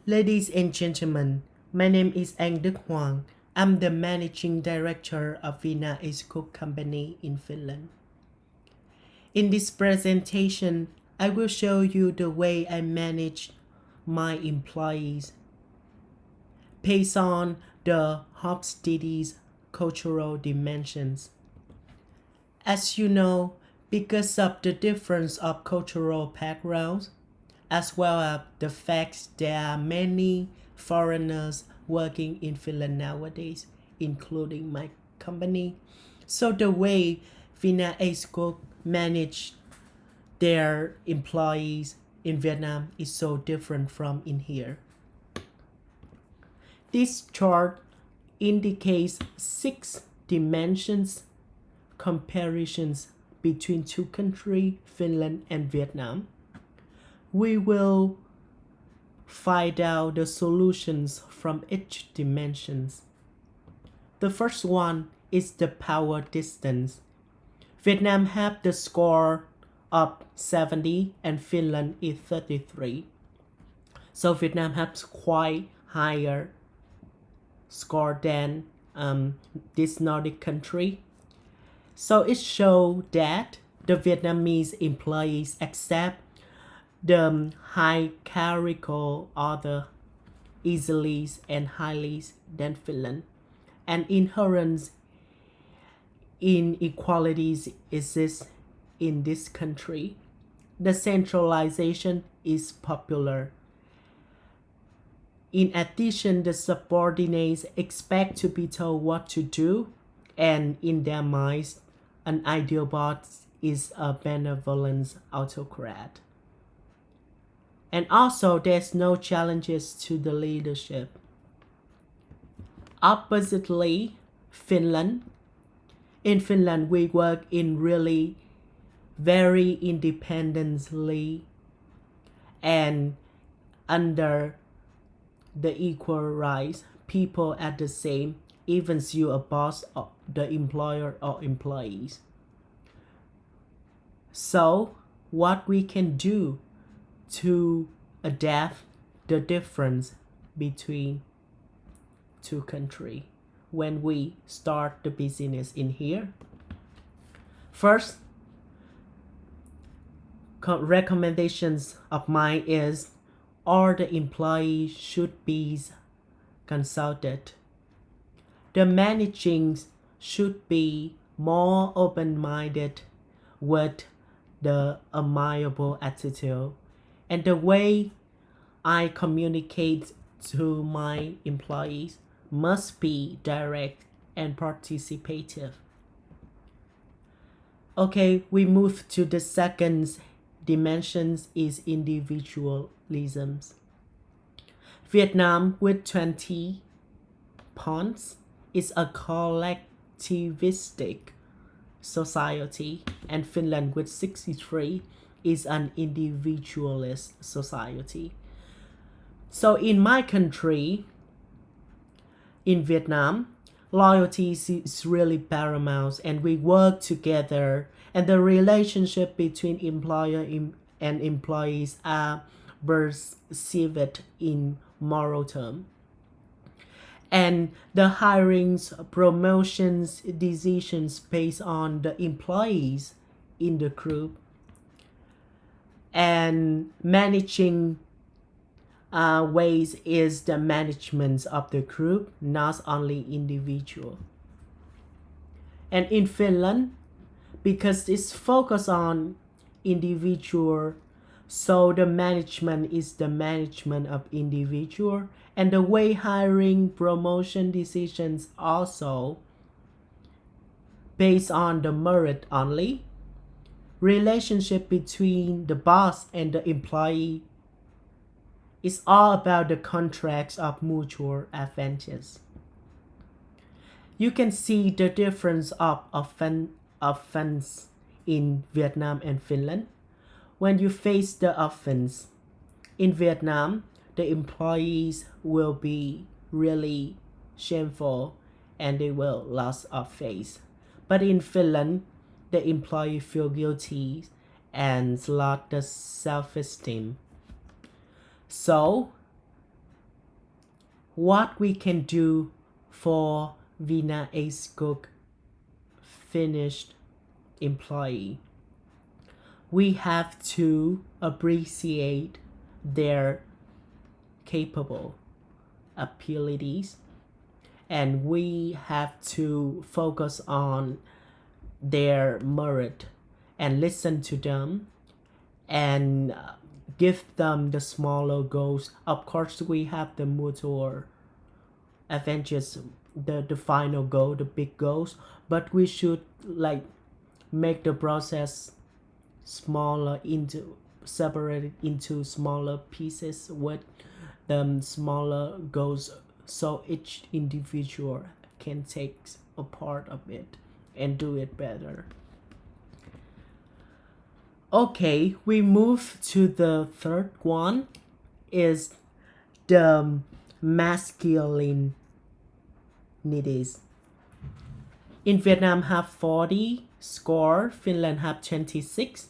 Ladies and gentlemen, my name is Hoang. I'm the managing director of Vina Acecook company in Finland. In this presentation, I will show you the way I manage my employees based on the Hofstede's cultural dimensions. As you know, because of the difference of cultural backgrounds, as well as the fact there are many foreigners working in Finland nowadays, including my company. So the way Vina Acecook manage their employees in Vietnam is so different from in here. This chart indicates 6 dimensions comparisons between two countries, Finland and Vietnam. We will find out the solutions from each dimensions. The first one is the power distance. Vietnam have the score of 70 and Finland is 33. So Vietnam has quite higher score than this Nordic country. So it shows that the Vietnamese employees accept the hierarchical order easily and highly than Finland, and inherent inequalities exist in this country. The centralization is popular. In addition, the subordinates expect to be told what to do, and in their minds, an ideal boss is a benevolent autocrat. And also, there's no challenges to the leadership. Oppositely, Finland. In Finland, we work in really very independently and under the equal rights. People are the same, even if you are boss of the employer or employees. So, what we can do to adapt the difference between two countries when we start the business in here. First, recommendations of mine is all the employees should be consulted. The managing should be more open-minded with the amiable attitude, and the way I communicate to my employees must be direct and participative. Okay, we move to the second dimensions is individualisms. Vietnam with 20 points is a collectivistic society, and Finland with 63 is an individualist society. So in my country, in Vietnam, loyalty is really paramount, and we work together, and the relationship between employer and employees are perceived in moral terms. And the hirings, promotions, decisions based on the employees in the group, and managing ways is the management of the group, not only individual. And in Finland, because it's focused on individual, so the management is the management of individual, and the way hiring promotion decisions also based on the merit only. Relationship between the boss and the employee is all about the contracts of mutual advantage. You can see the difference of offense in Vietnam and Finland. When you face the offense in Vietnam, the employees will be really shameful and they will lose of face. But in Finland, the employee feel guilty and lost the self-esteem. So what we can do for Vina Acecook finished employee. We have to appreciate their capable abilities, and we have to focus on their merit and listen to them and give them the smaller goals. Of course, we have the mutual advantages, the final goal, the big goals, but we should like make the process smaller, into separated into smaller pieces with the smaller goals, so each individual can take a part of it and do it better. Okay, we move to the third one, is the masculine needs. In Vietnam have 40 score, Finland have 26.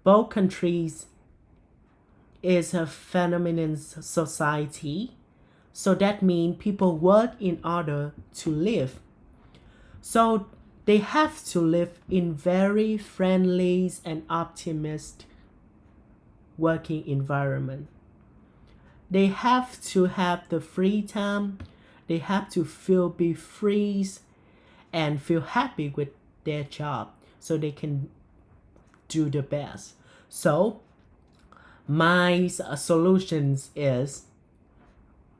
Both countries is a phenomenon society, so that means people work in order to live. So they have to live in very friendly and optimistic working environment. They have to have the free time. They have to be free and feel happy with their job, so they can do the best. So my solutions is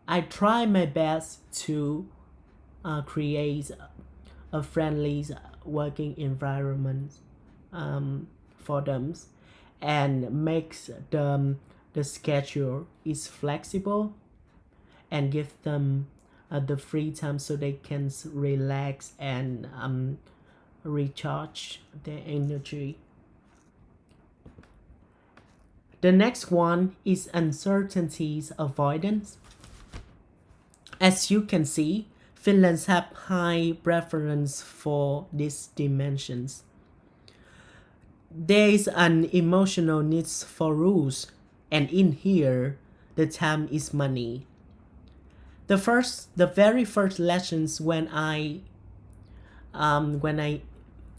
I try my best to create a friendly working environment for them, and makes the schedule is flexible and give them the free time so they can relax and recharge their energy. The next one is uncertainties avoidance. As you can see, Finland have high preference for these dimensions. There is an emotional needs for rules, and in here, the time is money. The very first lessons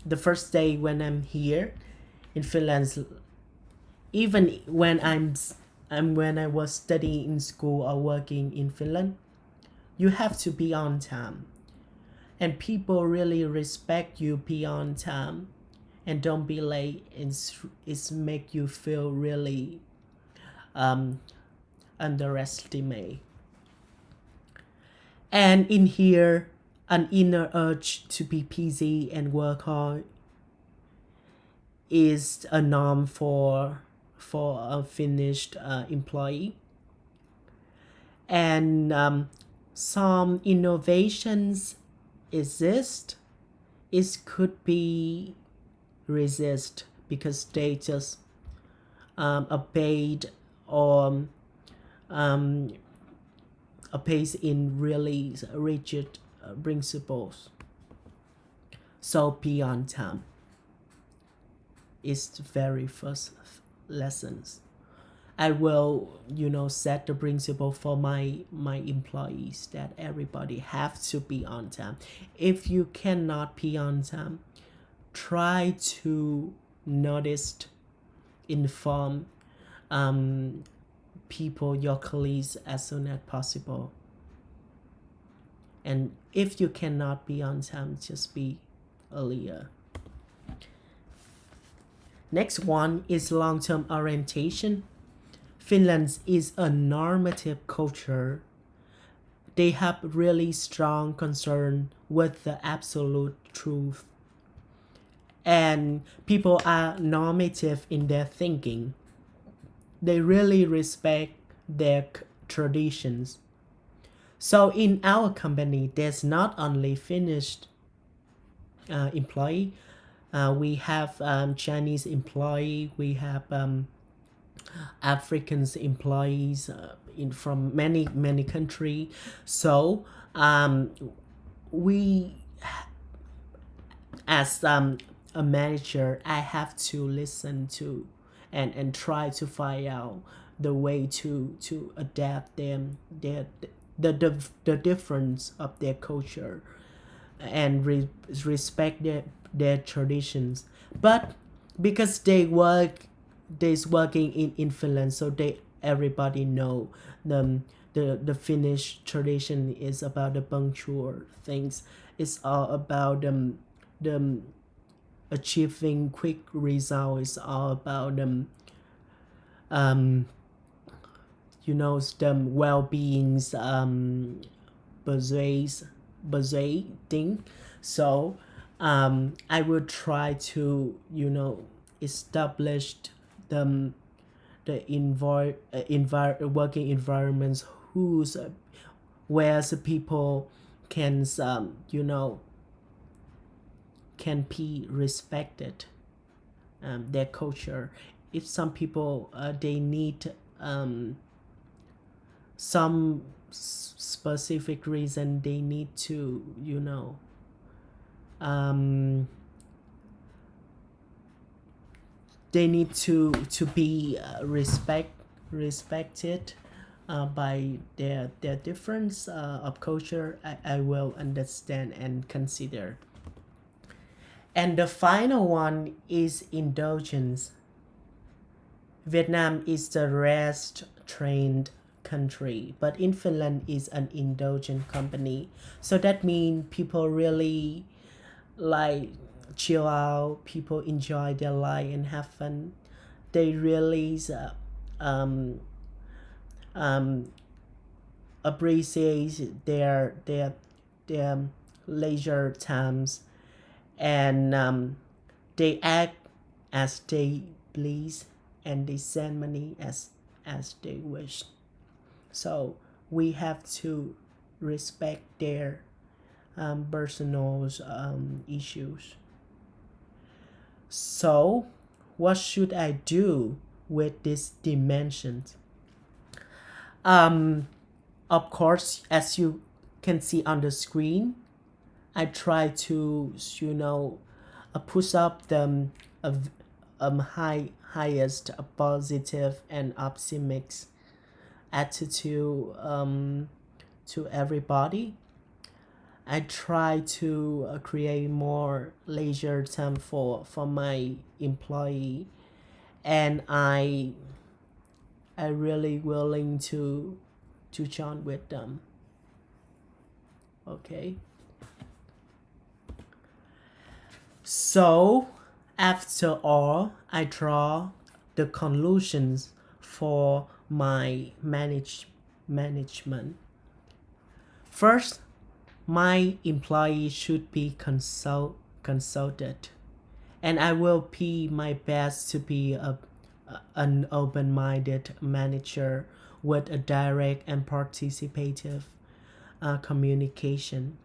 the first day when I'm here in Finland, even when when I was studying in school or working in Finland, you have to be on time, and people really respect you be on time and don't be late. It's make you feel really underestimate. And in here, an inner urge to be busy and work hard is a norm for a finished employee. And some innovations exist. It could be resist because they just obeyed or obeys in really rigid principles. So be on time is the very first lessons. I will, set the principle for my employees that everybody have to be on time. If you cannot be on time, try to notice, inform people, your colleagues, as soon as possible. And if you cannot be on time, just be earlier. Next one is long-term orientation. Finland is a normative culture. They have really strong concern with the absolute truth. And people are normative in their thinking. They really respect their traditions. So in our company, there's not only finished employee. We have Chinese employee. We have Africans employees from many countries. So we, as a manager, I have to listen to and try to find out the way to adapt them the difference of their culture and respect their traditions. But because they's working in Finland, so they everybody know the the Finnish tradition is about the punctual things. It's all about the achieving quick results. It's all about um the well-beings budget thing. So I will try to establish the working environments whose where the people can can be respected, their culture. If some people they need some specific reason, they need to they need to be respected by their difference of culture. I will understand and consider. And the final one is indulgence. Vietnam is the rest trained country, but in Finland is an indulgent company. So that means people really like chill out, people enjoy their life and have fun. They really appreciate their leisure times, and they act as they please, and they send money as they wish. So we have to respect their personal issues. So what should I do with these dimensions? Of course, as you can see on the screen, I try to push up the highest positive and optimistic attitude to everybody. I try to create more leisure time for my employee, and I really willing to join with them. Okay. So after all, I draw the conclusions for my management. First, my employee should be consulted, and I will be my best to be an open-minded manager with a direct and participative communication.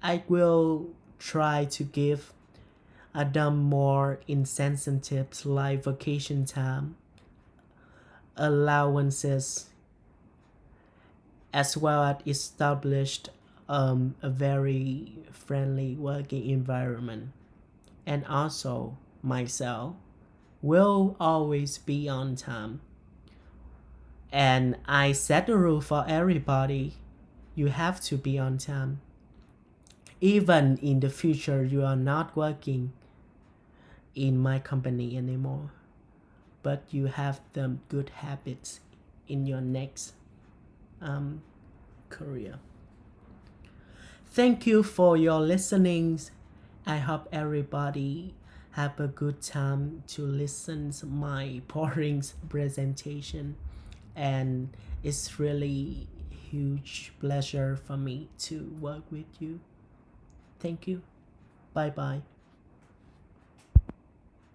I will try to give them more incentives like vacation time, allowances, as well as established a very friendly working environment. And also, myself will always be on time. And I set the rule for everybody. You have to be on time. Even in the future, you are not working in my company anymore, but you have the good habits in your next career. Thank you for your listening. I hope everybody have a good time to listen to my boring presentation, and it's really huge pleasure for me to work with you. Thank you. Bye bye.